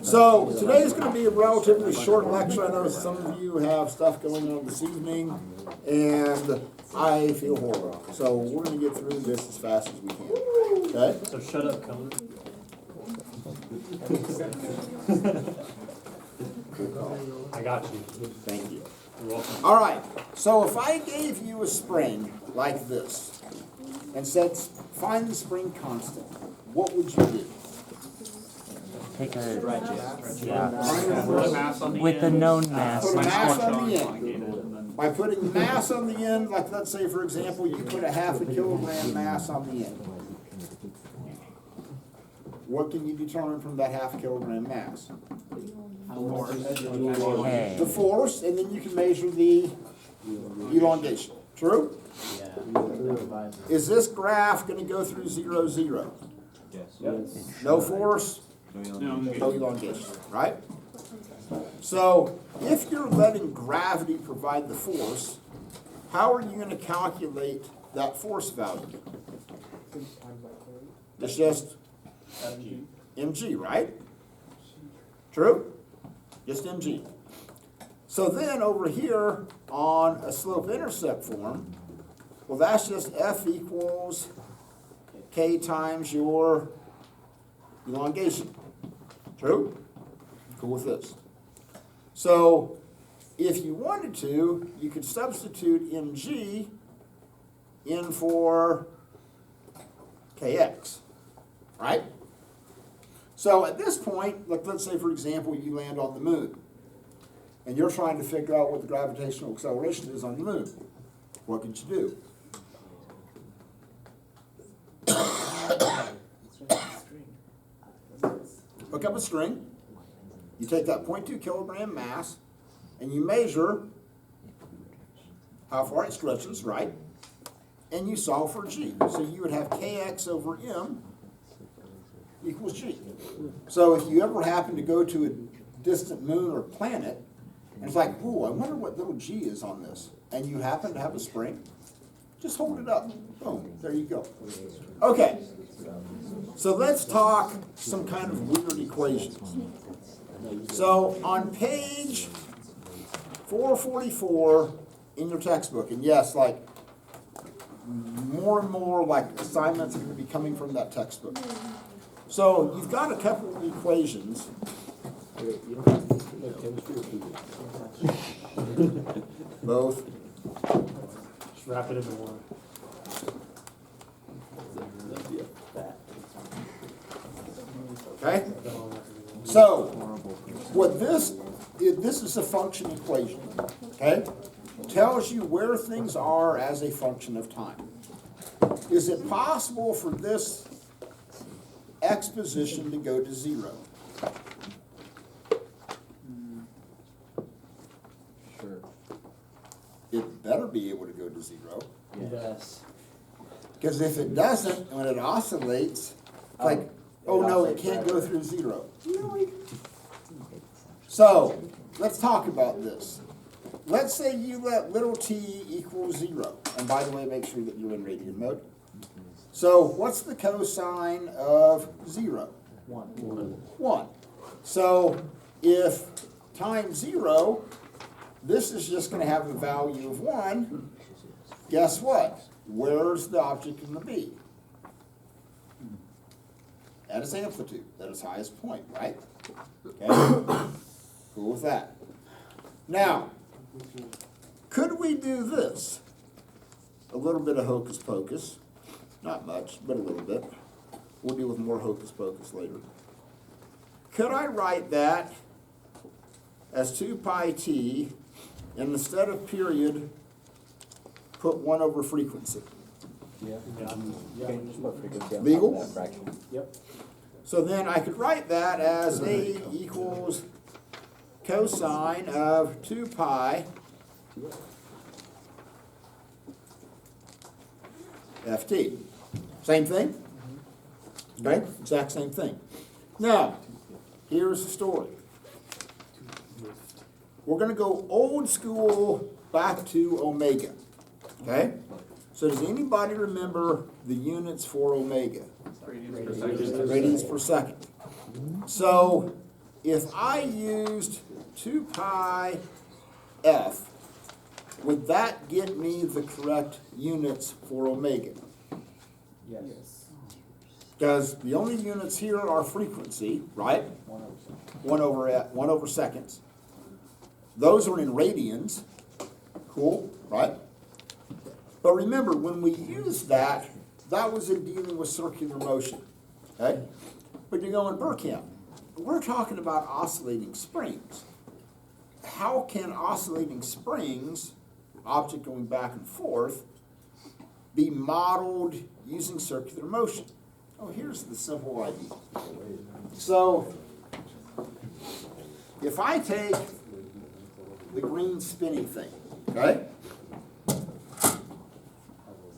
So today's going to be a relatively short lecture. I know some of you have stuff going on this evening, and I feel horrible. So we're going to get through this as fast as we can. Okay? So shut up, Cohen. I got you. Thank you. You're welcome. All right. So if I gave you a spring like this and said, find the spring constant, what would you do? Take a Mass on the with the end. known mass. Put a mass on the Yeah. end. By putting mass on the end, like let's say for example, you put a half a kilogram mass on the end. What can you determine from that half kilogram mass? Okay. The force, and then you can measure the elongation. True? Is this graph going to go through 0, 0? No force, no elongation, right? So if you're letting gravity provide the force, how are you going to calculate that force value? It's just mg, right? True? Just mg. So then over here on a slope-intercept form, well, that's just F equals K times your elongation. True? Cool with this. So if you wanted to, you could substitute mg in for kx, right? So at this point, let's say for example you land on the moon, and you're trying to figure out what the gravitational acceleration is on the moon. What could you do? Hook up a string, you take that 0.2 kilogram mass, and you measure how far it stretches, right? And you solve for g. So you would have kx over m equals g. So if you ever happen to go to a distant moon or planet, and it's like, ooh, I wonder what little g is on this, and you happen to have a spring, just hold it up. Boom, there you go. Okay, so let's talk some kind of weird equations. So on page 444 in your textbook, and yes, like more and more like assignments are going to be coming from that textbook. So you've got a couple of equations. Both. Just wrap it into one. Okay? So, what this is a function equation, okay? Tells you where things are as a function of time. Is it possible for this x position to go to 0? Sure. It better be able to go to 0. Yes. Because if it doesn't, when it oscillates, it's like, oh no, it can't go through 0. Really? So, let's talk about this. Let's say you let little t equal 0. And by the way, make sure that you're in radian mode. So, what's the cosine of 0? 1. So, if times 0, this is just going to have a value of 1, guess what? Where's the object going to be? At its amplitude, at its highest point, right? Okay? Cool with that. Now, could we do this? A little bit of hocus pocus. Not much, but a little bit. We'll deal with more hocus pocus later. Could I write that as 2 pi t, and instead of period, put 1 over frequency? Yeah. Legal? Yep. So then I could write that as A equals cosine of 2 pi ft. Same thing? Okay, exact same thing. Now, here's the story. We're going to go old school back to omega. Okay? So does anybody remember the units for omega? Radians per second. So if I used 2 pi f, would that get me the correct units for omega? Yes. Because the only units here are frequency, right? 100%. 1 over seconds. Those are in radians. Cool, right? But remember, when we used that, that was in dealing with circular motion. Okay? But you go in Burkamp, we're talking about oscillating springs. How can oscillating springs, object going back and forth, be modeled using circular motion? Oh, here's the simple idea. So, if I take the green spinning thing, okay?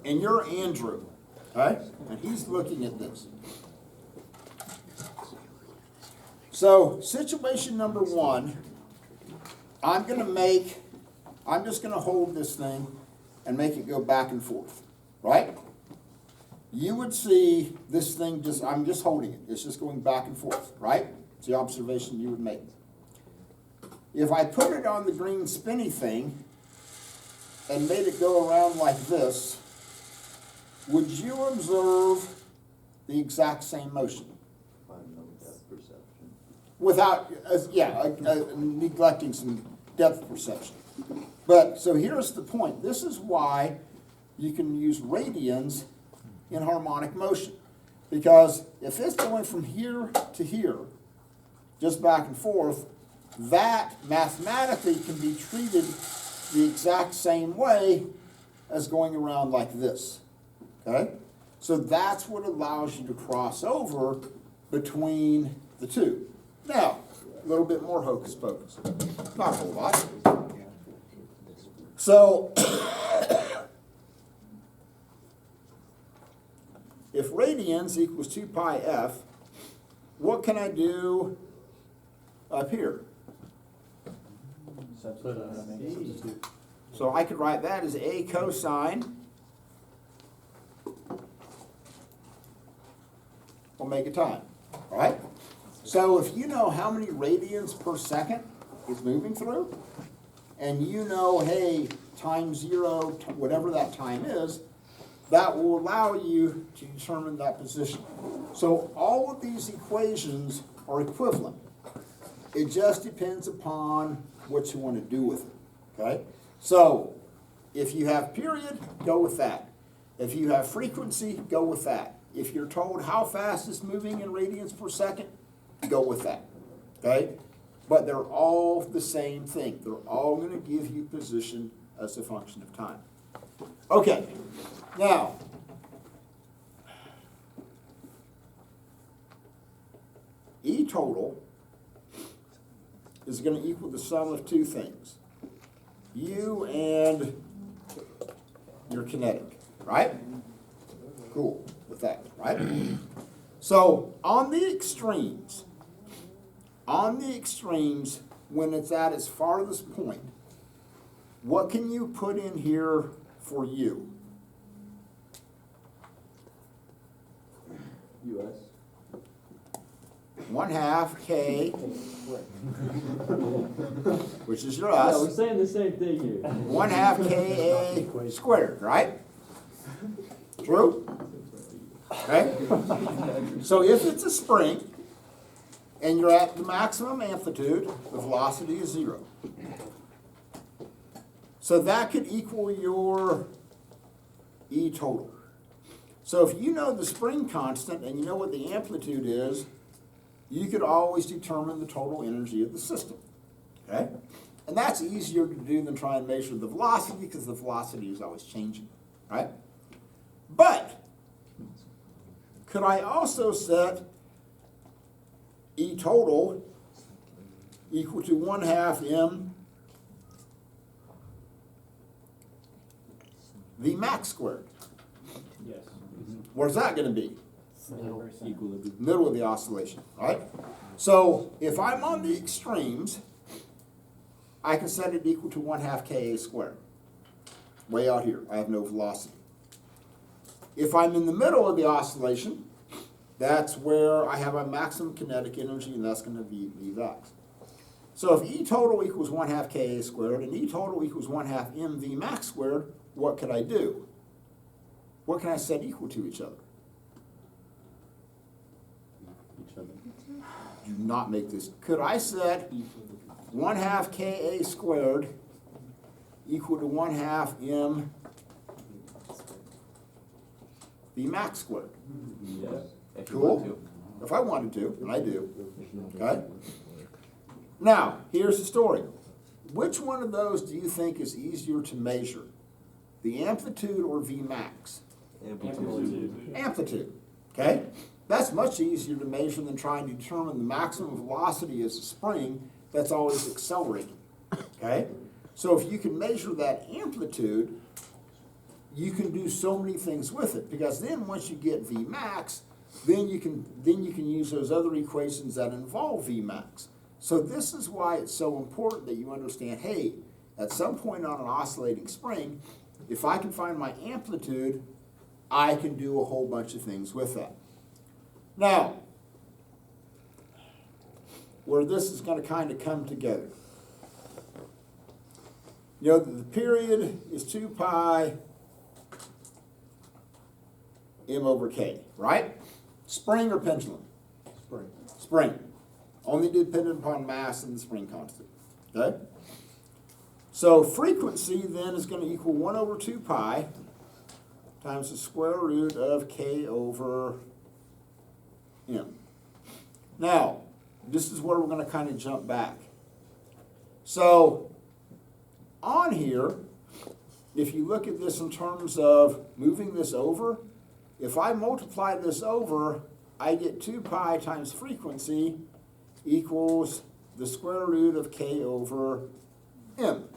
And you're Andrew, okay? And he's looking at this. So, situation number 1, I'm just gonna hold this thing and make it go back and forth, right? You would see this thing I'm just holding it. It's just going back and forth, right? It's the observation you would make. If I put it on the green spinny thing and made it go around like this, would you observe the exact same motion? Without, neglecting some depth perception. But, so here's the point. This is why you can use radians in harmonic motion. Because if it's going from here to here, just back and forth, that mathematically can be treated the exact same way as going around like this. Okay? So that's what allows you to cross over between the two. Now, a little bit more hocus pocus. Not a whole lot. So, if radians equals 2 pi f, what can I do up here? Substitute. So I could write that as a cosine omega time, all right? So if you know how many radians per second is moving through, and you know, hey, time 0, whatever that time is, that will allow you to determine that position. So all of these equations are equivalent. It just depends upon what you want to do with it, okay? So if you have period, go with that. If you have frequency, go with that. If you're told how fast it's moving in radians per second, go with that, okay? But they're all the same thing. They're all going to give you position as a function of time. Okay, now, E total is going to equal the sum of two things. U and your kinetic, right? Cool with that, right? So on the extremes, when it's at its farthest point, what can you put in here for U? US. 1/2 K, which is your Yeah, we're us, saying the same thing here. 1/2 KA squared, right? True? Okay? So if it's a spring, and you're at the maximum amplitude, the velocity is 0. So that could equal your E total. So if you know the spring constant and you know what the amplitude is, you could always determine the total energy of the system, okay? And that's easier to do than try and measure the velocity because the velocity is always changing, right? But could I also set E total equal to 1/2 M V max squared? Yes. Where's that going to be? Equilibrium. Middle of the oscillation, right? So if I'm on the extremes, I can set it equal to 1/2 KA squared. Way out here, I have no velocity. If I'm in the middle of the oscillation, That's where I have my maximum kinetic energy, and that's gonna be Vmax. So if E total equals 1/2 Ka squared and E total equals 1/2 mV max squared, what could I do? What can I set equal to each other? Each other. Do not make this. Could I set 1/2 Ka squared equal to 1/2 m V max squared? Yeah. If you Cool. want to. If I wanted to, and I do. Okay? Now, here's the story. Which one of those do you think is easier to measure? The amplitude or V max? Amplitude. Amplitude. Okay? That's much easier to measure than trying to determine the maximum velocity as a spring that's always accelerating. Okay? So if you can measure that amplitude, you can do so many things with it, because then once you get V max, then you can use those other equations that involve V max. So this is why it's so important that you understand, hey, at some point on an oscillating spring, if I can find my amplitude, I can do a whole bunch of things with that. Now, where this is going to kind of come together. You know, the period is 2 pi m over k, right? Spring or pendulum? Spring. Spring. Only dependent upon mass and the spring constant, okay? So frequency then is going to equal 1 over 2 pi times the square root of k over m. Now, this is where we're going to kind of jump back. So on here, if you look at this in terms of moving this over, if I multiply this over, I get 2 pi times frequency equals the square root of k over m.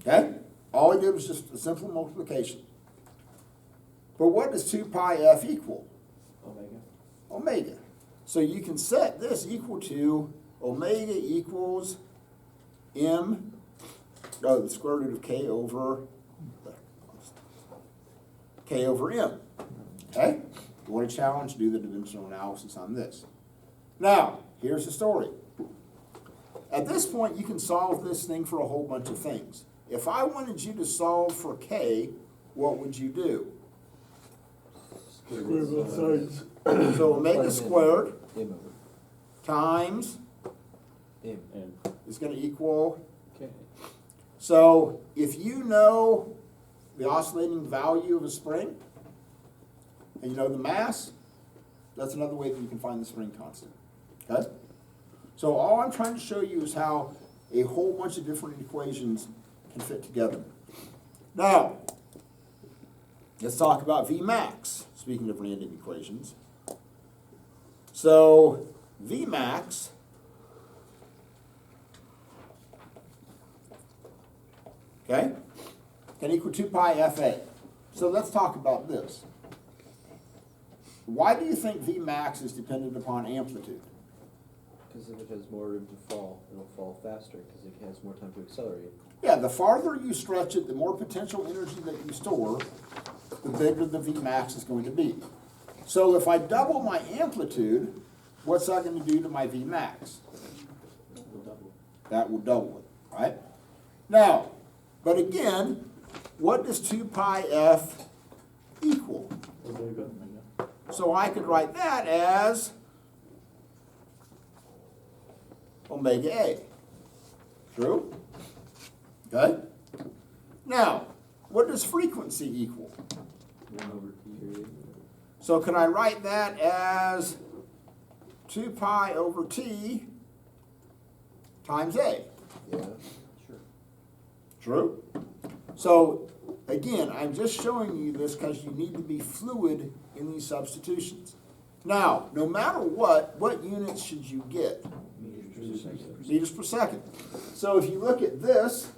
Okay? All I did was just a simple multiplication. But what does 2 pi f equal? Omega. Omega. So you can set this equal to omega equals m, the square root of k over m. Okay? You want a challenge? Do the dimensional analysis on this. Now, here's the story. At this point, you can solve this thing for a whole bunch of things. If I wanted you to solve for k, what would you do? Square both sides. So omega squared M over times M. And is going to equal. Okay. So if you know the oscillating value of a spring, and you know the mass, that's another way that you can find the spring constant. Okay? So all I'm trying to show you is how a whole bunch of different equations can fit together. Now, let's talk about Vmax, speaking of random equations. So Vmax okay, can equal 2 pi fa. So let's talk about this. Why do you think Vmax is dependent upon amplitude? Because if it has more room to fall, it'll fall faster because it has more time to accelerate. Yeah, the farther you stretch it, the more potential energy that you store, the bigger the Vmax is going to be. So if I double my amplitude, what's that going to do to my Vmax? Will double. That will double it, right? Now, but again, what does 2 pi f equal? Omega. So I could write that as omega A. True? Okay? Now, what does frequency equal? 1 over T. So can I write that as 2 pi over T times A? Yeah. Sure. True? So, again, I'm just showing you this because you need to be fluid in these substitutions. Now, no matter what units should you get? Meters per second. So if you look at this,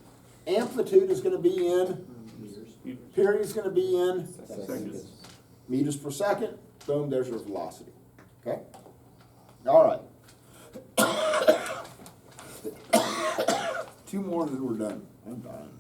amplitude is going to be in, period is going to be in Seconds. meters per second. Boom, there's your velocity. Okay? All right. 2 more and then we're done. I'm done.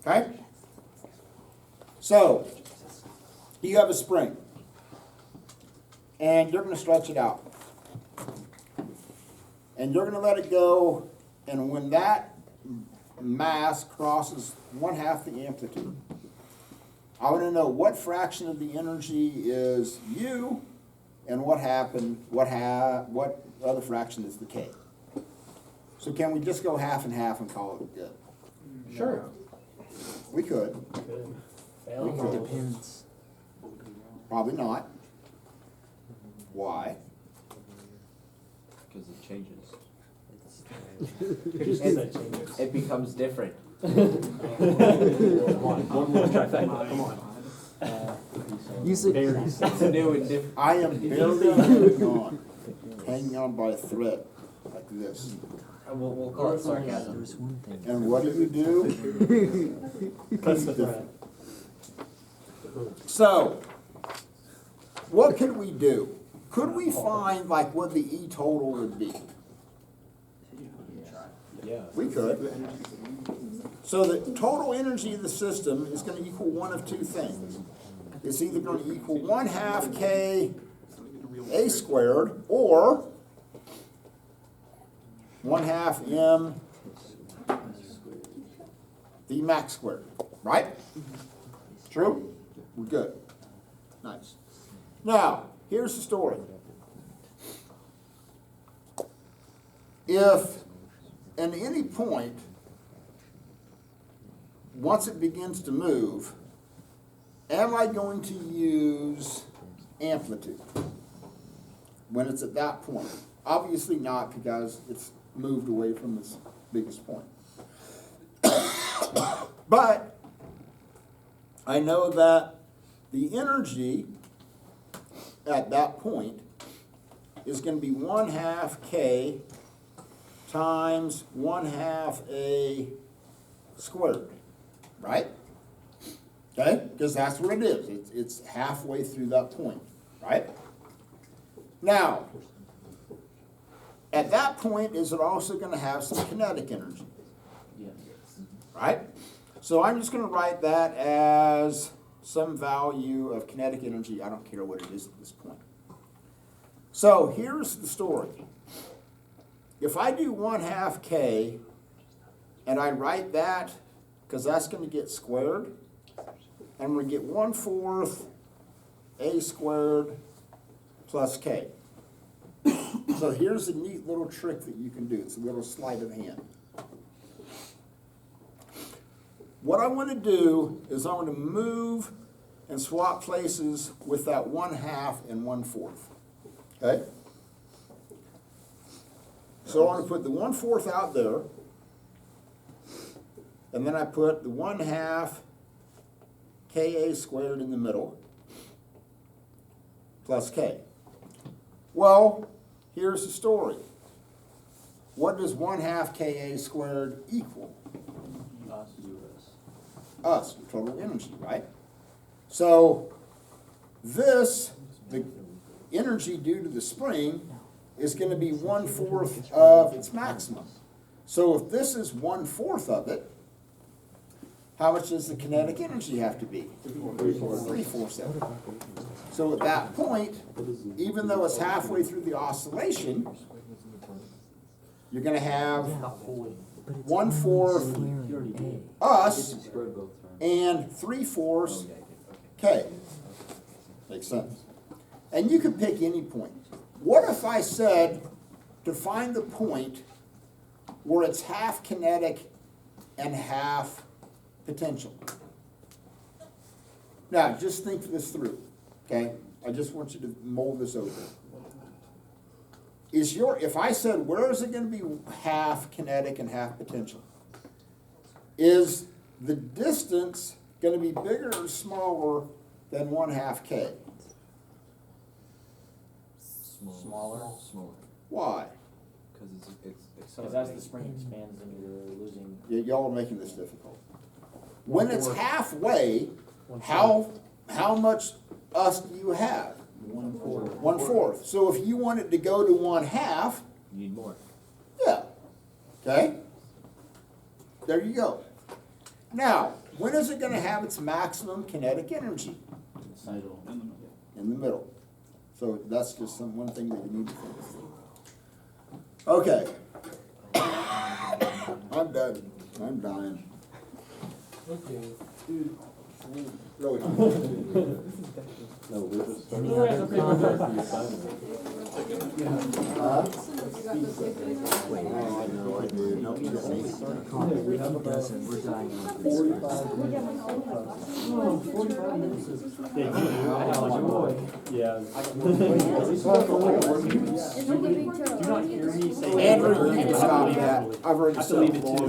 Okay? So, you have a spring, and you're going to stretch it out. And you're going to let it go, and when that mass crosses 1/2 the amplitude, I want to know what fraction of the energy is U, and what other fraction is the K. So can we just go half and half and call it good? Sure. We could. We could. Depends. Probably not. Why? Because it changes. Just 'cause that changes. It becomes different. Come on, one more trifecta, come on. You said It's new and different. I am barely hanging on by a thread, like this. We'll call it there sarcasm. was one thing. And what do? Cuts the thread. So, what could we do? Could we find like what the E total would be? Yeah. We could. So the total energy of the system is going to equal one of two things. It's either going to equal 1/2 K A squared or 1/2 M V max squared, right? True? We're good. Nice. Now, here's the story. If at any point, once it begins to move, am I going to use amplitude when it's at that point? Obviously not, because it's moved away from its biggest point. But I know that the energy at that point is going to be 1/2 K times 1/2 A squared, right? Okay, because that's what it is. It's halfway through that point, right? Now, at that point, is it also going to have some kinetic energy? Yes. Right? So I'm just going to write that as some value of kinetic energy. I don't care what it is at this point. So here's the story. If I do 1/2 K and I write that, because that's going to get squared, and we get 1/4 A squared plus K. So here's a neat little trick that you can do. It's a little sleight of hand. What I want to do is I want to move and swap places with that 1/2 and 1/4. Okay? So I want to put the 1/4 out there, and then I put the 1/2 Ka squared in the middle, plus K. Well, here's the story. What does 1/2 Ka squared equal? Us, total energy, right? So this, the energy due to the spring, is going to be 1/4 of its maximum. So if this is 1/4 of it, how much does the kinetic energy have to be? 3/4 of it. So at that point, even though it's halfway through the oscillation, you're going to have 1/4 us and 3/4 K. Makes sense. And you can pick any point. What if I said to find the point where it's half kinetic and half potential? Now, just think this through, okay? I just want you to mold this over. If I said, where is it going to be half kinetic and half potential? Is the distance going to be bigger or smaller than 1/2 K? Smaller. Smaller. Why? Because it's Because accelerating. as the spring expands, then you're losing. Y'all are making this difficult. When it's 1/4. halfway, how much us do you have? 1/4. 1/4. So if you want it to go to 1/2, You need more. yeah, okay? There you go. Now, when is it gonna have its maximum kinetic energy? In the middle. So that's just one thing that you need to think through. Okay. I'm done. I'm dying. Really. No, we're just starting. Any other comments? Wait, Oh, I know, I do. No, you don't need it. comment, if he doesn't, we're dying on this. Yeah. Do not hear me say. Andrew, you can stop that. I've already I have to said leave it it before. too.